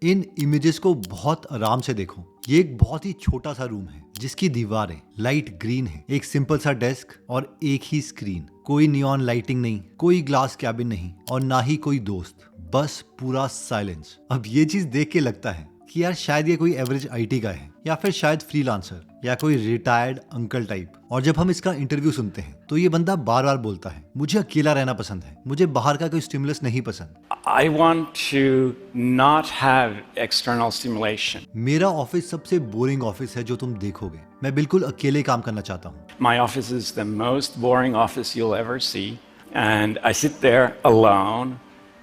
इन images को बहुत आराम से देखो। ये एक बहुत ही छोटा सा रूम है जिसकी दीवारें लाइट ग्रीन है, एक सिंपल सा डेस्क और एक ही स्क्रीन। कोई नियॉन लाइटिंग नहीं, कोई ग्लास कैबिन नहीं और ना ही कोई दोस्त, बस पूरा साइलेंस। अब ये चीज देख के लगता है कि यार शायद ये कोई एवरेज आईटी का है या फिर शायद फ्रीलांसर या कोई रिटायर्ड अंकल टाइप। और जब हम इसका इंटरव्यू सुनते हैं तो ये बंदा बार बार बोलता है, मुझे अकेला रहना पसंद है, मुझे बाहर का कोई स्टिमुलस नहीं पसंद। I want to not have external stimulation. मेरा ऑफिस सबसे बोरिंग ऑफिस है जो तुम देखोगे। मैं बिल्कुल अकेले काम करना चाहता हूँ। My office is the most boring office you'll ever see, and I sit there alone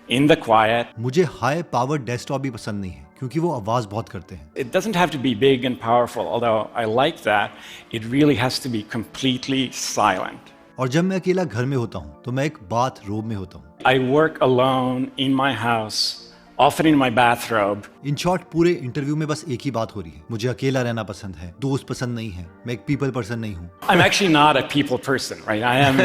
in the quiet. मुझे हाई पावर डेस्कटॉप भी पसंद नहीं है क्योंकि वो आवाज बहुत करते हैं। It doesn't have to be big and powerful, although I like that. It really has to be completely silent. और जब मैं अकेला घर में होता हूँ तो मैं एक बाथ रोब में होता हूँ। I work alone in my house, often in my bathrobe. In short पूरे इंटरव्यू में बस एक ही बात हो रही है, मुझे अकेला रहना पसंद है, दोस्त पसंद नहीं है, मैं एक पीपल पर्सन नहीं हूँ। I'm actually not a people person, right? I am,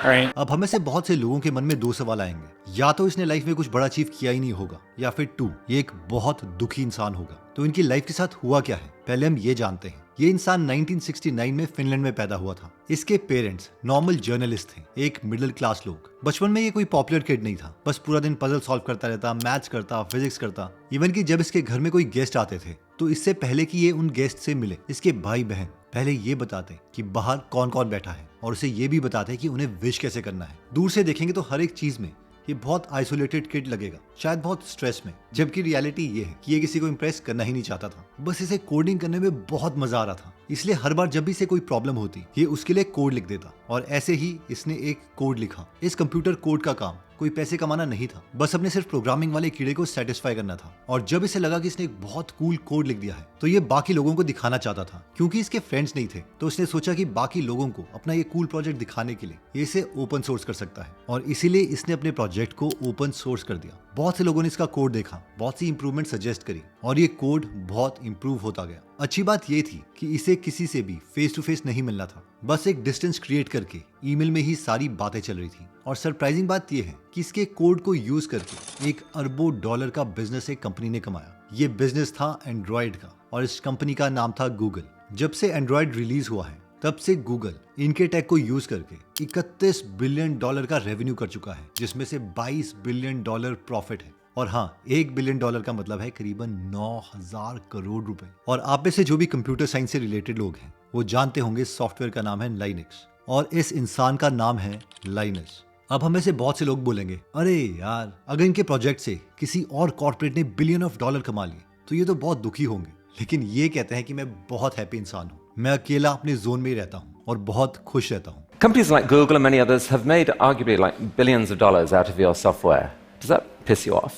right? अब हमें से बहुत से लोगों के मन में दो सवाल आएंगे, या तो इसने लाइफ में कुछ बड़ा अचीव किया ही नहीं होगा, या फिर टू, ये एक बहुत दुखी इंसान होगा। तो इनकी लाइफ के साथ हुआ क्या है, पहले हम ये जानते हैं। ये इंसान 1969 में फिनलैंड में पैदा हुआ था। इसके पेरेंट्स नॉर्मल जर्नलिस्ट थे, एक मिडिल क्लास लोग। बचपन में ये कोई पॉपुलर किड नहीं था, बस पूरा दिन पजल सॉल्व करता रहता, मैथ्स करता, फिजिक्स करता। इवन कि जब इसके घर में कोई गेस्ट आते थे तो इससे पहले कि ये उन गेस्ट से मिले, इसके भाई बहन पहले ये बताते कि बाहर कौन कौन बैठा है और उसे ये भी बताते कि उन्हें विश कैसे करना है। दूर से देखेंगे तो हर एक चीज में ये बहुत आइसोलेटेड किड लगेगा, शायद बहुत स्ट्रेस में, जबकि रियलिटी ये है कि ये किसी को इम्प्रेस करना ही नहीं चाहता था। बस इसे कोडिंग करने में बहुत मजा आ रहा था, इसलिए हर बार जब भी इसे कोई प्रॉब्लम होती ये उसके लिए कोड लिख देता। और ऐसे ही इसने एक कोड लिखा। इस कंप्यूटर कोड का काम कोई पैसे कमाना नहीं था, बस अपने सिर्फ प्रोग्रामिंग वाले कीड़े को सेटिस्फाई करना था। और जब इसे लगा कि इसने एक बहुत कूल कोड लिख दिया है तो ये बाकी लोगों को दिखाना चाहता था। क्योंकि इसके फ्रेंड्स नहीं थे तो इसने सोचा कि बाकी लोगों को अपना ये कूल प्रोजेक्ट दिखाने के लिए ये इसे ओपन सोर्स कर सकता है, और इसीलिए इसने अपने प्रोजेक्ट को ओपन सोर्स कर दिया। बहुत से लोगों ने इसका कोड देखा, बहुत सी इंप्रूवमेंट सजेस्ट करी और ये कोड बहुत इंप्रूव होता गया। अच्छी बात ये थी कि इसे किसी से भी फेस टू फेस नहीं मिलना था, बस एक डिस्टेंस क्रिएट करके ईमेल में ही सारी बातें चल रही थी। और सरप्राइजिंग बात यह है कि इसके कोड को यूज करके $1 अरब का बिजनेस एक कंपनी ने कमाया। ये बिजनेस था एंड्रॉइड का और इस कंपनी का नाम था गूगल। जब से एंड्रॉइड रिलीज हुआ है तब से गूगल इनके टेक को यूज करके $31 बिलियन का रेवेन्यू कर चुका है, जिसमें से $22 बिलियन प्रॉफिट है। और हाँ, $1 बिलियन का मतलब है करीबन 9,000 करोड़ रुपए। और आप में से जो भी कंप्यूटर साइंस से रिलेटेड लोग हैं वो जानते होंगे सॉफ्टवेयर का नाम है लाइनक्स और इस इंसान का नाम है लाइनस। अब हमें से बहुत से लोग बोलेंगे, अरे यार, अगर इनके प्रोजेक्ट से किसी और कॉर्पोरेट ने बिलियन ऑफ डॉलर कमा लिए तो ये तो बहुत दुखी होंगे। लेकिन ये कहते हैं कि मैं बहुत हैप्पी इंसान हूँ, मैं अकेला अपने जोन में ही रहता हूँ और बहुत खुश रहता हूँ। Companies like Google and many others have made arguably like billions of dollars out of your software. Does that piss you off?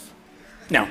No.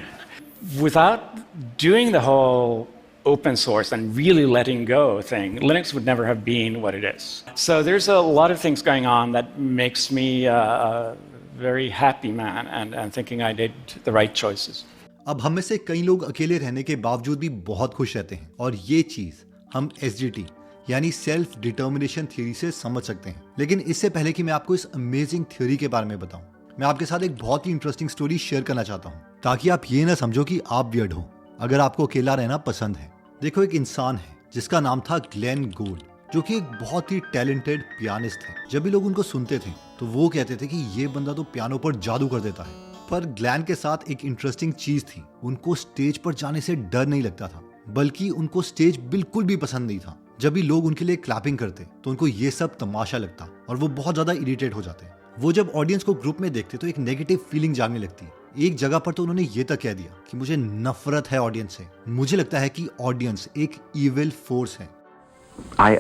Without doing the whole open source and really letting go thing, Linux would never have been what it is. So there's a lot of things going on that makes me a very happy man and thinking I did the right choices. अब हम में से कई लोग अकेले रहने के बावजूद भी बहुत खुश रहते हैं और ये चीज हम SDT यानी सेल्फ डिटर्मिनेशन थ्योरी से समझ सकते हैं। लेकिन इससे पहले कि मैं आपको इस अमेजिंग थ्योरी के बारे में बताऊं, मैं आपके साथ एक बहुत ही इंटरेस्टिंग स्टोरी शेयर करना चाहता हूं ताकि आप ये ना समझो कि आप वियर्ड हो अगर आपको अकेला रहना पसंद है। देखो, एक इंसान है जिसका नाम था ग्लेन गोल्ड, जो कि एक बहुत ही टैलेंटेड पियानिस्ट है। जब भी लोग उनको सुनते थे तो वो कहते थे कि ये बंदा तो पियानो पर जादू कर देता है। पर ग्लेन के साथ एक इंटरेस्टिंग चीज थी, उनको स्टेज पर जाने से डर नहीं लगता था, बल्कि उनको स्टेज बिल्कुल भी पसंद नहीं था। जब भी लोग उनके लिए क्लैपिंग करते तो उनको ये सब तमाशा लगता और वो बहुत ज्यादा इरिटेट हो जाते। वो जब ऑडियंस को ग्रुप में देखते तो एक नेगेटिव फीलिंग जागने लगती। एक जगह पर तो उन्होंने ये तक कह दिया कि मुझे नफरत है ऑडियंस से, मुझे लगता है कि ऑडियंस एक इविल फोर्स है। I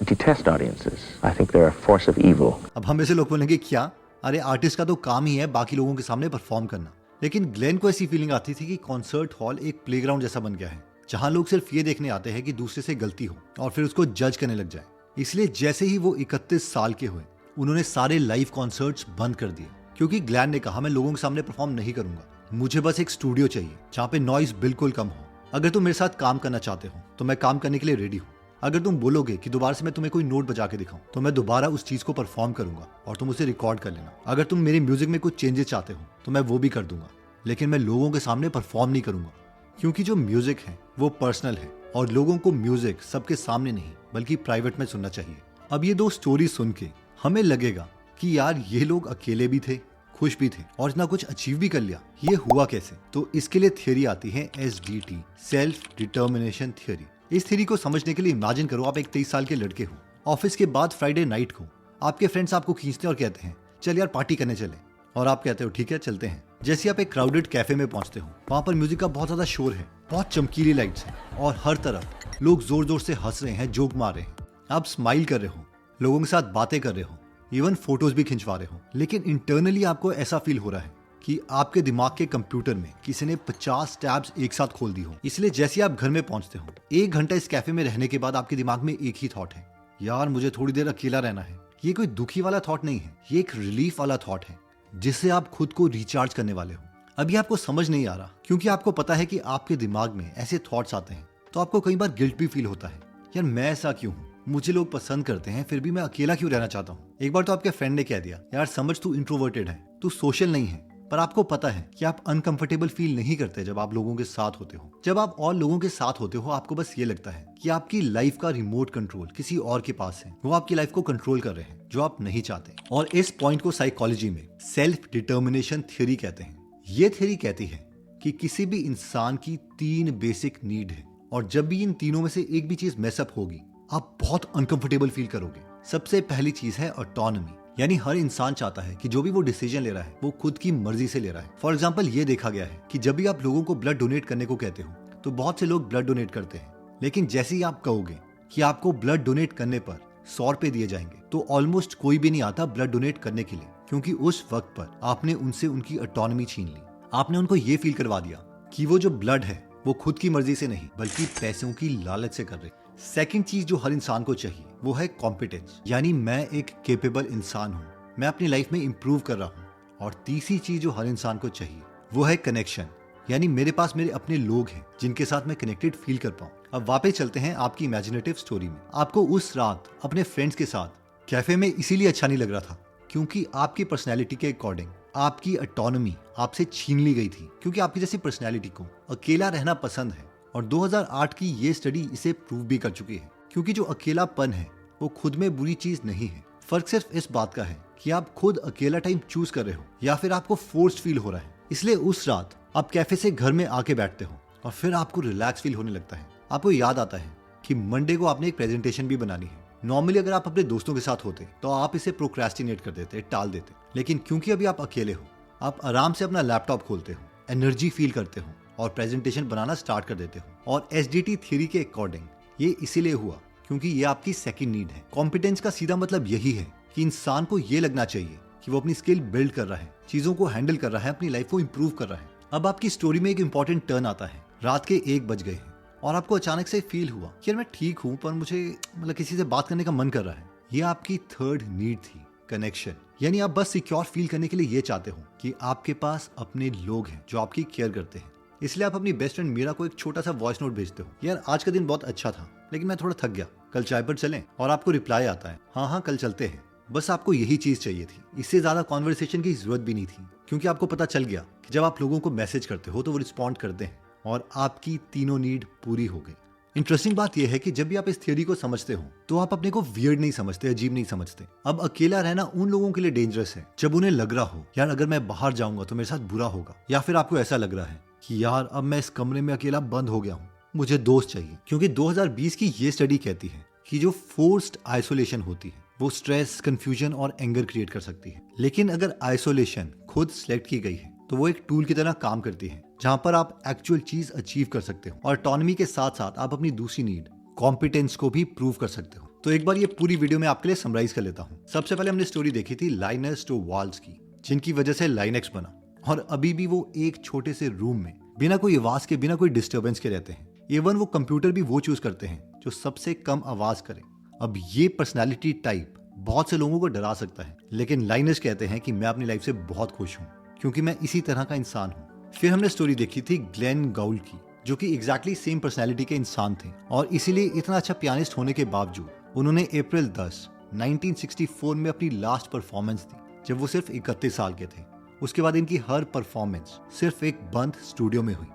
detest audiences. I think they're a force of evil. अब हम ऐसे लोग बोलेंगे, क्या, अरे आर्टिस्ट का तो काम ही है बाकी लोगों के सामने परफॉर्म करना। लेकिन ग्लेन को ऐसी फीलिंग आती थी कि कॉन्सर्ट हॉल एक प्लेग्राउंड जैसा बन गया है जहां लोग सिर्फ ये देखने आते हैं कि दूसरे से गलती हो और फिर उसको जज करने लग जाए। इसलिए जैसे ही वो 31 साल के हुए उन्होंने सारे लाइव कॉन्सर्ट्स बंद कर दिए, क्योंकि ग्लेन ने कहा, मैं लोगों के सामने परफॉर्म नहीं करूंगा, मुझे बस एक स्टूडियो चाहिए जहाँ पे नॉइज बिल्कुल कम हो। अगर तुम मेरे साथ काम करना चाहते हो तो मैं काम करने के लिए रेडी हूँ। अगर तुम बोलोगे कि दोबारा से मैं तुम्हें कोई नोट बजा के दिखाऊं तो मैं दोबारा उस चीज को परफॉर्म करूंगा और तुम उसे रिकॉर्ड कर लेना। अगर तुम मेरे म्यूजिक में कुछ चेंजेस चाहते हो तो मैं वो भी कर दूंगा। लेकिन मैं लोगों के सामने परफॉर्म नहीं करूंगा, क्योंकि जो म्यूजिक है वो पर्सनल है और लोगों को म्यूजिक सबके सामने नहीं बल्कि प्राइवेट में सुनना चाहिए। अब ये 2 स्टोरी सुन के हमें लगेगा कि यार ये लोग अकेले भी थे, खुश भी थे और इतना कुछ अचीव भी कर लिया, ये हुआ कैसे? तो इसके लिए थियरी आती है SDT, सेल्फ डिटर्मिनेशन थियरी। इस थियरी को समझने के लिए इमेजिन करो आप एक 23 साल के लड़के हो, ऑफिस के बाद फ्राइडे नाइट को आपके फ्रेंड्स आपको खींचते और कहते हैं चल यार पार्टी करने चले, और आप कहते हो ठीक है चलते हैं। जैसे आप एक क्राउडेड कैफे में पहुंचते हो, वहां पर म्यूजिक का बहुत ज्यादा शोर है, बहुत चमकीली लाइट्स हैं और हर तरफ लोग जोर जोर से हंस रहे हैं, जोक मार रहे हैं, आप स्माइल कर रहे हो, लोगों के साथ बातें कर रहे हो, इवन फोटोज भी खिंचवा रहे हो, लेकिन इंटरनली आपको ऐसा फील हो रहा है कि आपके दिमाग के कंप्यूटर में किसी ने 50 टैब्स एक साथ खोल दी हो। इसलिए जैसे आप घर में पहुंचते हो, 1 घंटा इस कैफे में रहने के बाद आपके दिमाग में एक ही थॉट है, यार मुझे थोड़ी देर अकेला रहना है। ये कोई दुखी वाला थॉट नहीं है, ये एक रिलीफ वाला थॉट है जिससे आप खुद को रिचार्ज करने वाले हो। अभी आपको समझ नहीं आ रहा क्योंकि आपको पता है कि आपके दिमाग में ऐसे थॉट्स आते हैं, तो आपको कई बार गिल्ट भी फील होता है, यार मैं ऐसा क्यों हूँ, मुझे लोग पसंद करते हैं फिर भी मैं अकेला क्यों रहना चाहता हूँ। एक बार तो आपके फ्रेंड ने कह दिया यार समझ तू इंट्रोवर्टेड है, तू सोशल नहीं है, पर आपको पता है कि आप अनकंफर्टेबल फील नहीं करते जब आप लोगों के साथ होते हो। जब आप और लोगों के साथ होते हो आपको बस ये लगता है कि आपकी लाइफ का रिमोट कंट्रोल किसी और के पास है, वो आपकी लाइफ को कंट्रोल कर रहे हैं जो आप नहीं चाहते। और इस पॉइंट को साइकोलॉजी में सेल्फ डिटर्मिनेशन थ्योरी कहते हैं। ये थ्योरी कहती है कि किसी भी इंसान की 3 बेसिक नीड है और जब भी इन तीनों में से एक भी चीज मैसअप होगी आप बहुत अनकंफर्टेबल फील करोगे। सबसे पहली चीज है ऑटोनॉमी, यानी हर इंसान चाहता है कि जो भी वो डिसीजन ले रहा है वो खुद की मर्जी से ले रहा है। फॉर एग्जाम्पल ये देखा गया है कि जब भी आप लोगों को ब्लड डोनेट करने को कहते हो तो बहुत से लोग ब्लड डोनेट करते हैं, लेकिन जैसे ही आप कहोगे कि आपको ब्लड डोनेट करने पर 100 रुपए दिए जाएंगे तो ऑलमोस्ट कोई भी नहीं आता ब्लड डोनेट करने के लिए, क्योंकि उस वक्त पर आपने उनसे उनकी ऑटोनॉमी छीन ली। आपने उनको ये फील करवा दिया कि वो जो ब्लड है वो खुद की मर्जी से नहीं बल्कि पैसों की लालच से कर रहे। सेकंड चीज जो हर इंसान को चाहिए वो है कॉम्पिटेंस, यानी मैं एक केपेबल इंसान हूँ, मैं अपनी लाइफ में इंप्रूव कर रहा हूँ। और तीसरी चीज जो हर इंसान को चाहिए वो है कनेक्शन, यानी मेरे पास मेरे अपने लोग हैं जिनके साथ मैं कनेक्टेड फील कर पाऊँ। अब वापस चलते हैं आपकी इमेजिनेटिव स्टोरी में। आपको उस रात अपने फ्रेंड्स के साथ कैफे में इसीलिए अच्छा नहीं लग रहा था क्योंकि आपकी पर्सनैलिटी के अकॉर्डिंग आपकी ऑटोनॉमी आपसे छीन ली गई थी, क्योंकि आपकी जैसी पर्सनैलिटी को अकेला रहना पसंद है। और 2008 की ये स्टडी इसे प्रूव भी कर चुकी है, क्योंकि जो अकेलापन है वो खुद में बुरी चीज नहीं है। फर्क सिर्फ इस बात का है कि आप खुद अकेला टाइम चूज कर रहे हो या फिर आपको फोर्स्ड फील हो रहा है। इसलिए उस रात आप कैफे से घर में आके बैठते हो और फिर आपको रिलैक्स फील होने लगता है। आपको याद आता है कि मंडे को आपने एक प्रेजेंटेशन भी बनानी है। नॉर्मली अगर आप अपने दोस्तों के साथ होते तो आप इसे प्रोक्रेस्टिनेट कर देते, टाल देते, लेकिन क्योंकि अभी आप अकेले हो आप आराम से अपना लैपटॉप खोलते हो, एनर्जी फील करते हो और प्रेजेंटेशन बनाना स्टार्ट कर देते हो। और SDT थ्योरी के अकॉर्डिंग ये इसीलिए हुआ क्योंकि ये आपकी सेकंड नीड है। कॉम्पिटेंस का सीधा मतलब यही है कि इंसान को ये लगना चाहिए कि वो अपनी स्किल बिल्ड कर रहा है, चीजों को हैंडल कर रहा है, अपनी लाइफ को इंप्रूव कर रहा है। अब आपकी स्टोरी में एक इंपॉर्टेंट टर्न आता है। रात के 1 बज गए हैं और आपको अचानक से फील हुआ कि यार मैं ठीक हूँ पर मुझे किसी से बात करने का मन कर रहा है। ये आपकी थर्ड नीड थी, कनेक्शन, यानी आप बस सिक्योर फील करने के लिए ये चाहते हो कि आपके पास अपने लोग हैं जो आपकी केयर करते हैं। इसलिए आप अपनी बेस्ट फ्रेंड मीरा को एक छोटा सा वॉइस नोट भेजते हो, यार आज का दिन बहुत अच्छा था लेकिन मैं थोड़ा थक गया, कल चाय पर चलें? और आपको रिप्लाई आता है हाँ कल चलते हैं। बस आपको यही चीज चाहिए थी, इससे ज्यादा कॉन्वर्सेशन की जरूरत भी नहीं थी, क्योंकि आपको पता चल गया कि जब आप लोगों को मैसेज करते हो तो वो रिस्पॉन्ड करते हैं और आपकी तीनों नीड पूरी हो गई। इंटरेस्टिंग बात यह है कि जब भी आप इस थ्योरी को समझते हो तो आप अपने को वियर्ड नहीं समझते, अजीब नहीं समझते। अब अकेला रहना उन लोगों के लिए डेंजरस है जब उन्हें लग रहा हो यार अगर मैं बाहर जाऊंगा तो मेरे साथ बुरा होगा, या फिर आपको ऐसा लग रहा है कि यार अब मैं इस कमरे में अकेला बंद हो गया हूँ, मुझे दोस्त चाहिए। क्योंकि 2020 की ये स्टडी कहती है कि जो फोर्स्ड आइसोलेशन होती है वो स्ट्रेस, कंफ्यूजन और एंगर क्रिएट कर सकती है। लेकिन अगर आइसोलेशन खुद सिलेक्ट की गई है तो वो एक टूल की तरह काम करती है जहां पर आप एक्चुअल चीज अचीव कर सकते हो और ऑटोनॉमी के साथ साथ आप अपनी दूसरी नीड कॉम्पिटेंस को भी प्रूव कर सकते हो। तो एक बार ये पूरी वीडियो में आपके लिए समराइज कर लेता हूँ। सबसे पहले हमने स्टोरी देखी थी लाइनस टॉरवाल्ड्स की, जिनकी वजह से लाइनेक्स बना और अभी भी वो एक छोटे से रूम में बिना कोई आवाज के, बिना कोई डिस्टर्बेंस के रहते हैं। इवन वो कंप्यूटर भी वो चूज करते हैं जो सबसे कम आवाज करे। अब ये पर्सनैलिटी टाइप बहुत से लोगों को डरा सकता है, लेकिन लाइनस कहते हैं कि मैं अपनी लाइफ से बहुत खुश हूँ क्योंकि मैं इसी तरह का इंसान हूँ। फिर हमने स्टोरी देखी थी ग्लेन गाउल्ड की, जो कि एग्जैक्टली सेम पर्सनैलिटी के इंसान थे और इसीलिए इतना अच्छा पियानिस्ट होने के बावजूद उन्होंने अप्रैल 10, 1964 में अपनी लास्ट परफॉर्मेंस दी जब वो सिर्फ 31 साल के थे। उसके बाद इनकी हर परफॉर्मेंस सिर्फ एक बंद स्टूडियो में हुई,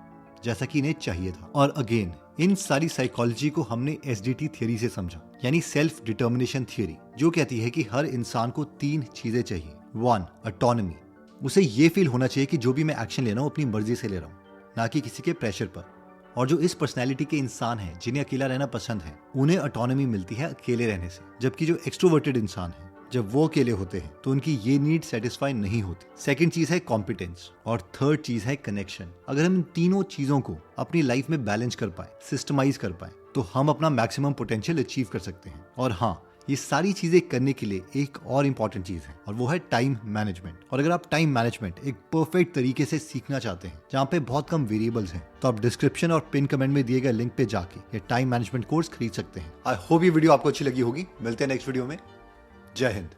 जैसा कि इन्हें चाहिए था। और अगेन इन सारी साइकोलॉजी को हमने SDT थियरी से समझा, यानी सेल्फ डिटर्मिनेशन थियरी, जो कहती है कि हर इंसान को 3 चीजें चाहिए। 1. ऑटोनॉमी, उसे ये फील होना चाहिए कि जो भी मैं एक्शन ले रहा हूँ अपनी मर्जी से ले रहा हूँ, ना कि किसी के प्रेशर पर। और जो इस पर्सनैलिटी के इंसान हैं जिन्हें अकेला रहना पसंद है, उन्हें ऑटोनॉमी मिलती है अकेले रहने से। जबकि जो एक्सट्रोवर्टेड इंसान है, जब वो अकेले होते हैं तो उनकी ये नीड सेटिस्फाई नहीं होती। सेकंड चीज है कॉम्पिटेंस और थर्ड चीज है कनेक्शन। अगर हम इन तीनों चीजों को अपनी लाइफ में बैलेंस कर पाए, सिस्टमाइज कर पाए, तो हम अपना मैक्सिमम पोटेंशियल अचीव कर सकते हैं। और हाँ, ये सारी चीजें करने के लिए एक और इम्पॉर्टेंट चीज है, और वो है टाइम मैनेजमेंट। और अगर आप टाइम मैनेजमेंट एक परफेक्ट तरीके से सीखना चाहते हैं, जहाँ पे बहुत कम वेरिएबल्स हैं, तो आप डिस्क्रिप्शन और पिन कमेंट में दिए गए लिंक पे जाके ये टाइम मैनेजमेंट कोर्स खरीद सकते हैं। आई होप ये वीडियो आपको अच्छी लगी होगी। मिलते हैं नेक्स्ट वीडियो में। जय हिंद।